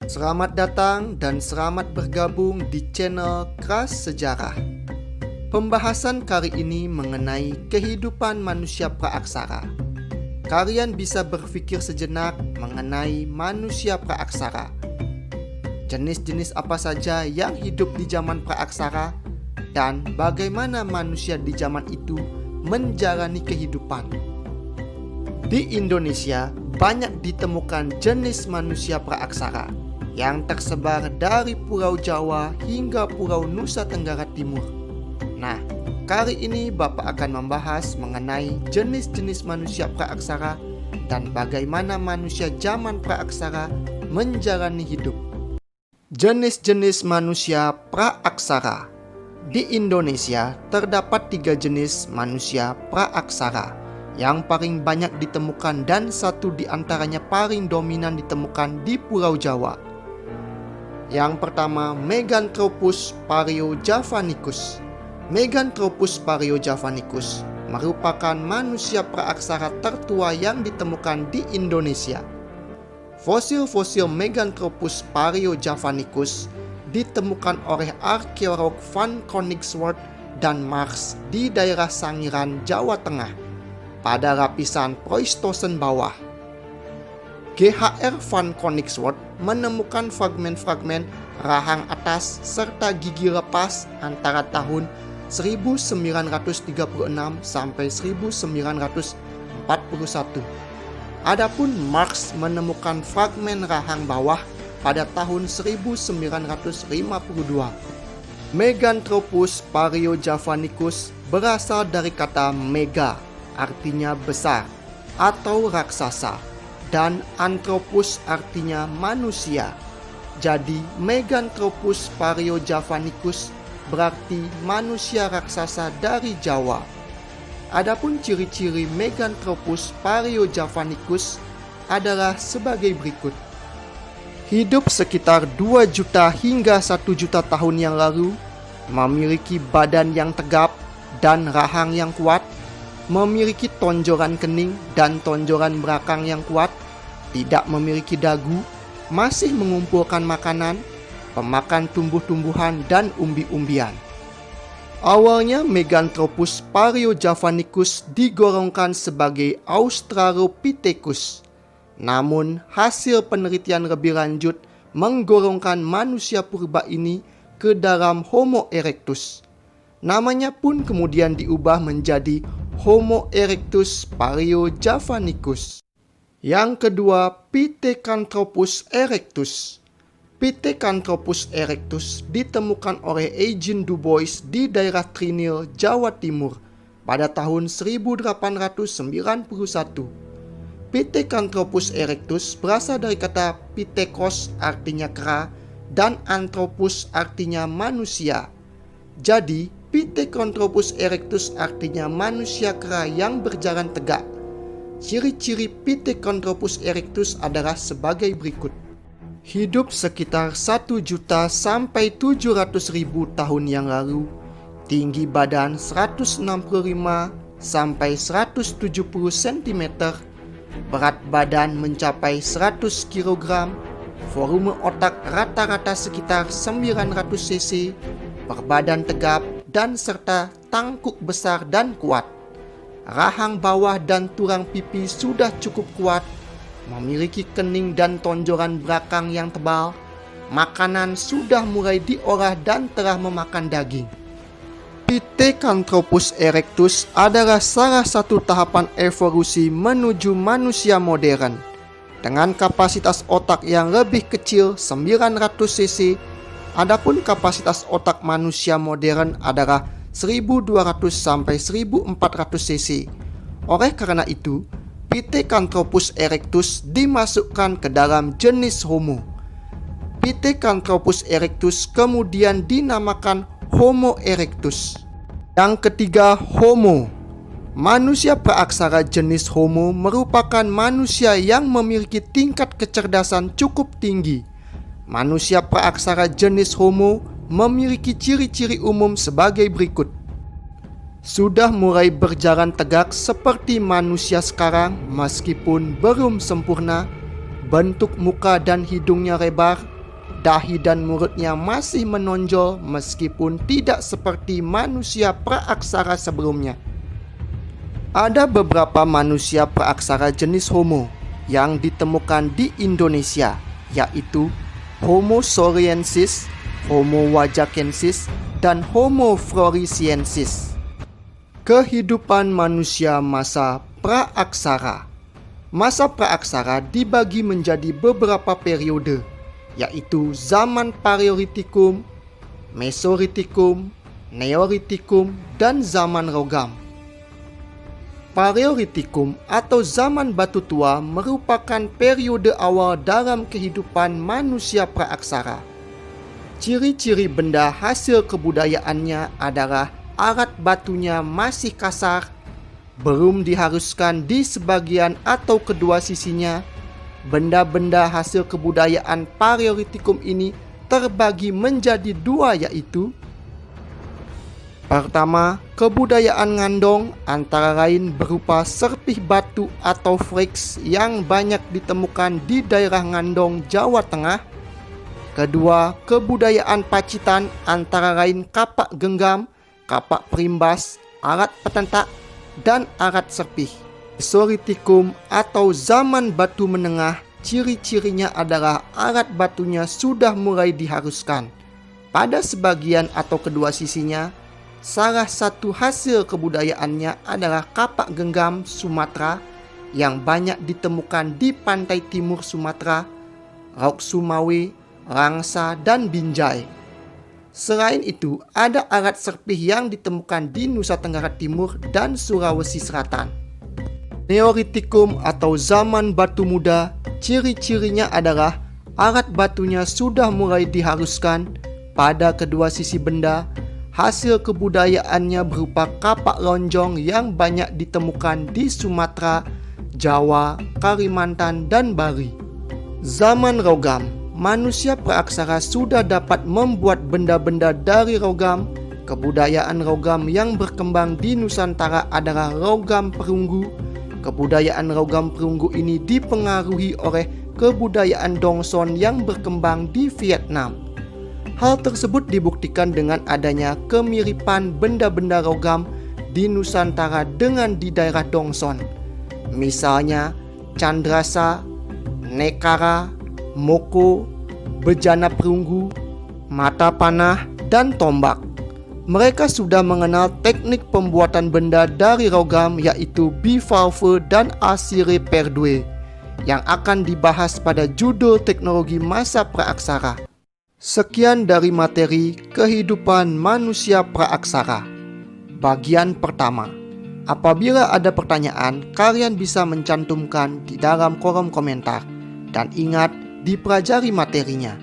Selamat datang dan selamat bergabung di channel Kras Sejarah. Pembahasan kali ini mengenai kehidupan manusia praaksara. Kalian bisa berpikir sejenak mengenai manusia praaksara. Jenis-jenis apa saja yang hidup di zaman praaksara dan bagaimana manusia di zaman itu menjalani kehidupan. Di Indonesia banyak ditemukan jenis manusia praaksara yang tersebar dari Pulau Jawa hingga Pulau Nusa Tenggara Timur. Nah, kali ini Bapak akan membahas mengenai jenis-jenis manusia praaksara dan bagaimana manusia zaman praaksara menjalani hidup. Jenis-jenis manusia praaksara. Di Indonesia terdapat 3 jenis manusia praaksara yang paling banyak ditemukan dan satu di antaranya paling dominan ditemukan di Pulau Jawa. Yang pertama, Meganthropus pariojavanicus. Meganthropus pariojavanicus merupakan manusia praaksara tertua yang ditemukan di Indonesia. Fosil-fosil Meganthropus pariojavanicus ditemukan oleh arkeolog Van Koningswerd dan Marx di daerah Sangiran, Jawa Tengah pada lapisan Pleistosen bawah. GHR Van Koningswerd menemukan fragmen-fragmen rahang atas serta gigi lepas antara tahun 1936 sampai 1941. Adapun Marx menemukan fragmen rahang bawah pada tahun 1952. Meganthropus pariojavanicus berasal dari kata mega, artinya besar atau raksasa, dan anthropus artinya manusia. Jadi Meganthropus pariojavanicus berarti manusia raksasa dari Jawa. Adapun ciri-ciri Meganthropus pariojavanicus adalah sebagai berikut. Hidup sekitar 2 juta hingga 1 juta tahun yang lalu, memiliki badan yang tegap dan rahang yang kuat, memiliki tonjolan kening dan tonjolan belakang yang kuat, tidak memiliki dagu, masih mengumpulkan makanan, pemakan tumbuh-tumbuhan dan umbi-umbian. Awalnya Meganthropus pariojavanicus digolongkan sebagai Australopithecus. Namun hasil penelitian lebih lanjut menggolongkan manusia purba ini ke dalam Homo erectus. Namanya pun kemudian diubah menjadi Homo erectus pariojavanicus. Yang kedua, Pithecanthropus erectus. Pithecanthropus erectus ditemukan oleh Eugene Du Bois di daerah Trinil, Jawa Timur pada tahun 1891. Pithecanthropus erectus berasal dari kata Pithekos artinya kera dan Anthropus artinya manusia. Jadi Pithecanthropus erectus artinya manusia kera yang berjalan tegak. Ciri-ciri Pithecanthropus erectus adalah sebagai berikut. Hidup sekitar 1 juta sampai 700.000 tahun yang lalu. Tinggi badan 165 sampai 170 cm. Berat badan mencapai 100 kg. Volume otak rata-rata sekitar 900 cc. Berbadan tegap dan serta tangkuk besar dan kuat. Rahang bawah dan tulang pipi sudah cukup kuat. Memiliki kening dan tonjolan belakang yang tebal. Makanan sudah mulai diolah dan telah memakan daging. Pithecanthropus erectus adalah salah satu tahapan evolusi menuju manusia modern. Dengan kapasitas otak yang lebih kecil 900 cc, adapun kapasitas otak manusia modern adalah 1200 sampai 1400 cc. Oleh karena itu, Pithecanthropus erectus dimasukkan ke dalam jenis Homo. Pithecanthropus erectus kemudian dinamakan Homo erectus. Yang ketiga, Homo. Manusia praaksara jenis Homo merupakan manusia yang memiliki tingkat kecerdasan cukup tinggi. Manusia praaksara jenis Homo memiliki ciri-ciri umum sebagai berikut. Sudah mulai berjalan tegak seperti manusia sekarang meskipun belum sempurna. Bentuk muka dan hidungnya lebar, dahi dan mulutnya masih menonjol meskipun tidak seperti manusia praaksara sebelumnya. Ada beberapa manusia praaksara jenis Homo yang ditemukan di Indonesia, yaitu Homo soriensis, Homo wajakensis, dan Homo floresiensis. Kehidupan manusia masa praaksara. Masa praaksara dibagi menjadi beberapa periode, yaitu zaman Paleolitikum, Mesolitikum, Neolitikum, dan zaman Rogam. Paleolitikum atau zaman batu tua merupakan periode awal dalam kehidupan manusia praaksara. Ciri-ciri benda hasil kebudayaannya adalah alat batunya masih kasar, belum diharuskan di sebagian atau kedua sisinya. Benda-benda hasil kebudayaan Paleolitikum ini terbagi menjadi dua, yaitu pertama, kebudayaan Ngandong, antara lain berupa serpih batu atau flakes yang banyak ditemukan di daerah Ngandong, Jawa Tengah. Kedua, kebudayaan Pacitan, antara lain kapak genggam, kapak perimbas, alat petentak, dan alat serpih. Mesolitikum atau zaman batu menengah, ciri-cirinya adalah alat batunya sudah mulai diharuskan. Pada sebagian atau kedua sisinya, salah satu hasil kebudayaannya adalah kapak genggam Sumatera yang banyak ditemukan di pantai timur Sumatera, Rauk Sumawe, Rangsa, dan Binjai. Selain itu, ada alat serpih yang ditemukan di Nusa Tenggara Timur dan Sulawesi Selatan. Neolitikum atau zaman batu muda, ciri-cirinya adalah alat batunya sudah mulai diharuskan pada kedua sisi benda. Hasil kebudayaannya berupa kapak lonjong yang banyak ditemukan di Sumatera, Jawa, Kalimantan, dan Bali. Zaman Rogam, manusia praaksara sudah dapat membuat benda-benda dari rogam. Kebudayaan rogam yang berkembang di Nusantara adalah rogam perunggu. Kebudayaan rogam perunggu ini dipengaruhi oleh kebudayaan Dongson yang berkembang di Vietnam. Hal tersebut dibuktikan dengan adanya kemiripan benda-benda rogam di Nusantara dengan di daerah Dongson. Misalnya Candrasa, Nekara, Moko, bejana perunggu, mata panah, dan tombak. Mereka sudah mengenal teknik pembuatan benda dari rogam, yaitu bivalve dan asire perdue, yang akan dibahas pada judul teknologi masa praaksara. Sekian dari materi kehidupan manusia praaksara. Bagian pertama. Apabila ada pertanyaan, kalian bisa mencantumkan di dalam kolom komentar. Dan ingat, dipelajari materinya.